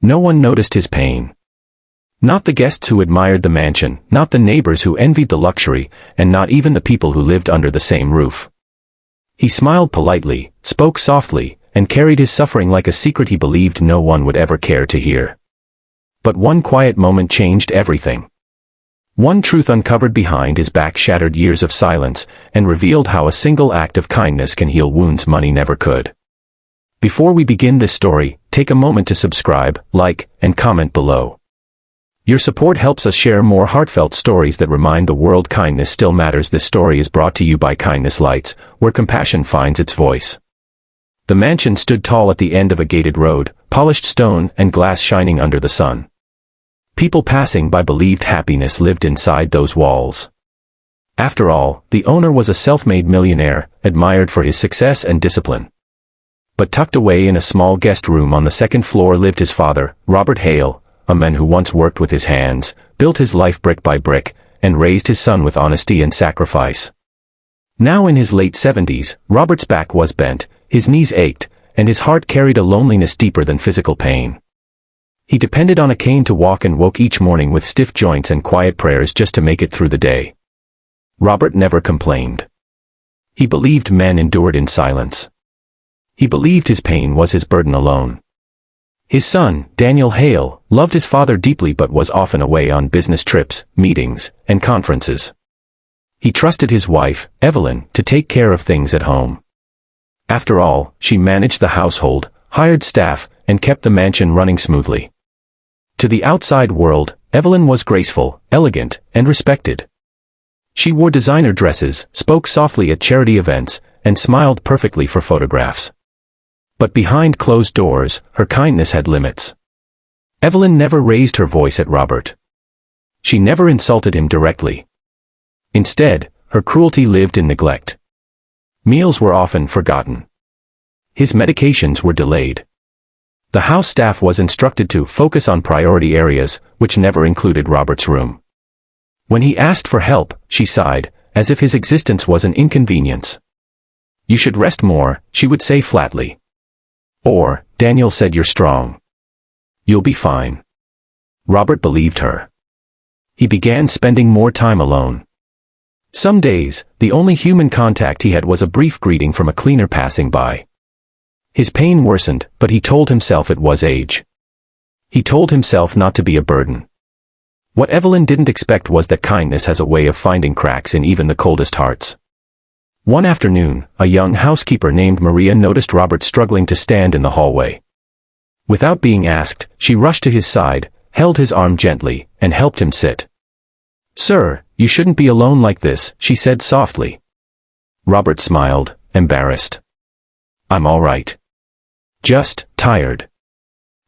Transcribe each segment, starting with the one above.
No one noticed his pain. Not the guests who admired the mansion, not the neighbors who envied the luxury, and not even the people who lived under the same roof. He smiled politely, spoke softly, and carried his suffering like a secret he believed no one would ever care to hear. But one quiet moment changed everything. One truth uncovered behind his back shattered years of silence, and revealed how a single act of kindness can heal wounds money never could. Before we begin this story, take a moment to subscribe, like, and comment below. Your support helps us share more heartfelt stories that remind the world kindness still matters. This story is brought to you by Kindness Lights, where compassion finds its voice. The mansion stood tall at the end of a gated road, polished stone and glass shining under the sun. People passing by believed happiness lived inside those walls. After all, the owner was a self-made millionaire, admired for his success and discipline. But tucked away in a small guest room on the second floor lived his father, Robert Hale, a man who once worked with his hands, built his life brick by brick, and raised his son with honesty and sacrifice. Now in his late 70s, Robert's back was bent, his knees ached, and his heart carried a loneliness deeper than physical pain. He depended on a cane to walk and woke each morning with stiff joints and quiet prayers just to make it through the day. Robert never complained. He believed men endured in silence. He believed his pain was his burden alone. His son, Daniel Hale, loved his father deeply but was often away on business trips, meetings, and conferences. He trusted his wife, Evelyn, to take care of things at home. After all, she managed the household, hired staff, and kept the mansion running smoothly. To the outside world, Evelyn was graceful, elegant, and respected. She wore designer dresses, spoke softly at charity events, and smiled perfectly for photographs. But behind closed doors, her kindness had limits. Evelyn never raised her voice at Robert. She never insulted him directly. Instead, her cruelty lived in neglect. Meals were often forgotten. His medications were delayed. The house staff was instructed to focus on priority areas, which never included Robert's room. When he asked for help, she sighed, as if his existence was an inconvenience. "You should rest more," she would say flatly. Or, "Daniel said you're strong. You'll be fine." Robert believed her. He began spending more time alone. Some days, the only human contact he had was a brief greeting from a cleaner passing by. His pain worsened, but he told himself it was age. He told himself not to be a burden. What Evelyn didn't expect was that kindness has a way of finding cracks in even the coldest hearts. One afternoon, a young housekeeper named Maria noticed Robert struggling to stand in the hallway. Without being asked, she rushed to his side, held his arm gently, and helped him sit. "Sir, you shouldn't be alone like this," she said softly. Robert smiled, embarrassed. "I'm all right. Just tired."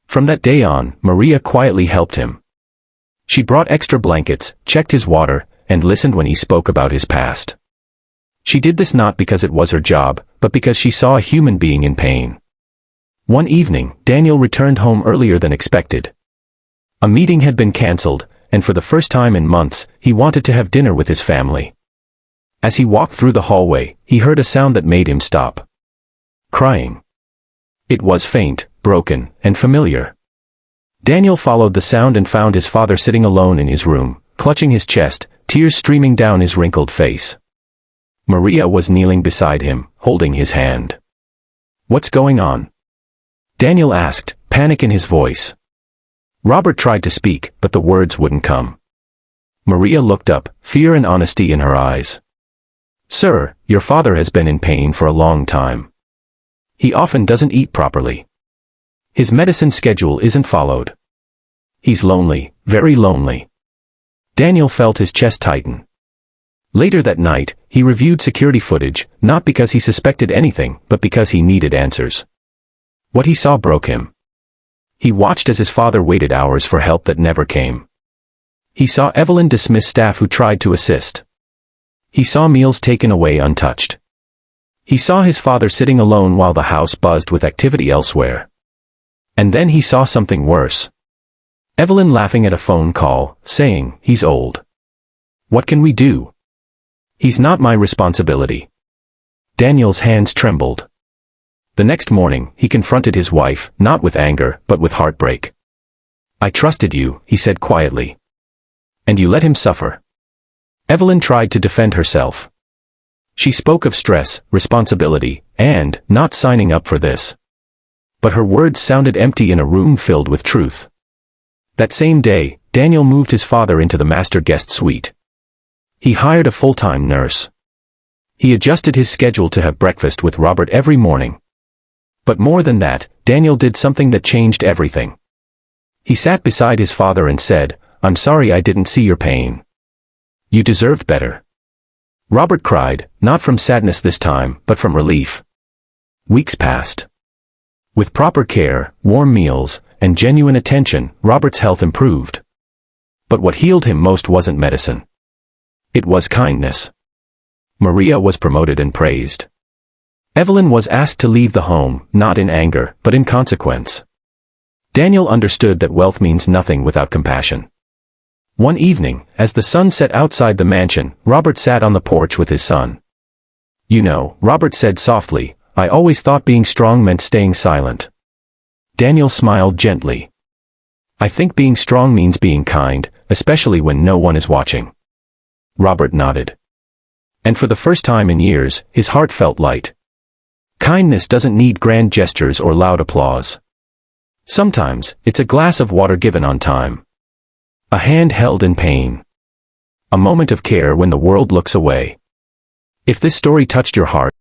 From that day on, Maria quietly helped him. She brought extra blankets, checked his water, and listened when he spoke about his past. She did this not because it was her job, but because she saw a human being in pain. One evening, Daniel returned home earlier than expected. A meeting had been cancelled, and for the first time in months, he wanted to have dinner with his family. As he walked through the hallway, he heard a sound that made him stop. Crying. It was faint, broken, and familiar. Daniel followed the sound and found his father sitting alone in his room, clutching his chest, tears streaming down his wrinkled face. Maria was kneeling beside him, holding his hand. "What's going on?" Daniel asked, panic in his voice. Robert tried to speak, but the words wouldn't come. Maria looked up, fear and honesty in her eyes. "Sir, your father has been in pain for a long time. He often doesn't eat properly. His medicine schedule isn't followed. He's lonely, very lonely." Daniel felt his chest tighten. Later that night, he reviewed security footage, not because he suspected anything, but because he needed answers. What he saw broke him. He watched as his father waited hours for help that never came. He saw Evelyn dismiss staff who tried to assist. He saw meals taken away untouched. He saw his father sitting alone while the house buzzed with activity elsewhere. And then he saw something worse. Evelyn laughing at a phone call, saying, "He's old. What can we do? He's not my responsibility." Daniel's hands trembled. The next morning, he confronted his wife, not with anger, but with heartbreak. I trusted you, he said quietly. And you let him suffer. Evelyn tried to defend herself. She spoke of stress, responsibility, and not signing up for this. But her words sounded empty in a room filled with truth. That same day, Daniel moved his father into the master guest suite. He hired a full-time nurse. He adjusted his schedule to have breakfast with Robert every morning. But more than that, Daniel did something that changed everything. He sat beside his father and said, "I'm sorry I didn't see your pain. You deserved better." Robert cried, not from sadness this time, but from relief. Weeks passed. With proper care, warm meals, and genuine attention, Robert's health improved. But what healed him most wasn't medicine. It was kindness. Maria was promoted and praised. Evelyn was asked to leave the home, not in anger, but in consequence. Daniel understood that wealth means nothing without compassion. One evening, as the sun set outside the mansion, Robert sat on the porch with his son. "You know," Robert said softly, "I always thought being strong meant staying silent." Daniel smiled gently. "I think being strong means being kind, especially when no one is watching." Robert nodded. And for the first time in years, his heart felt light. Kindness doesn't need grand gestures or loud applause. Sometimes, it's a glass of water given on time. A hand held in pain. A moment of care when the world looks away. If this story touched your heart,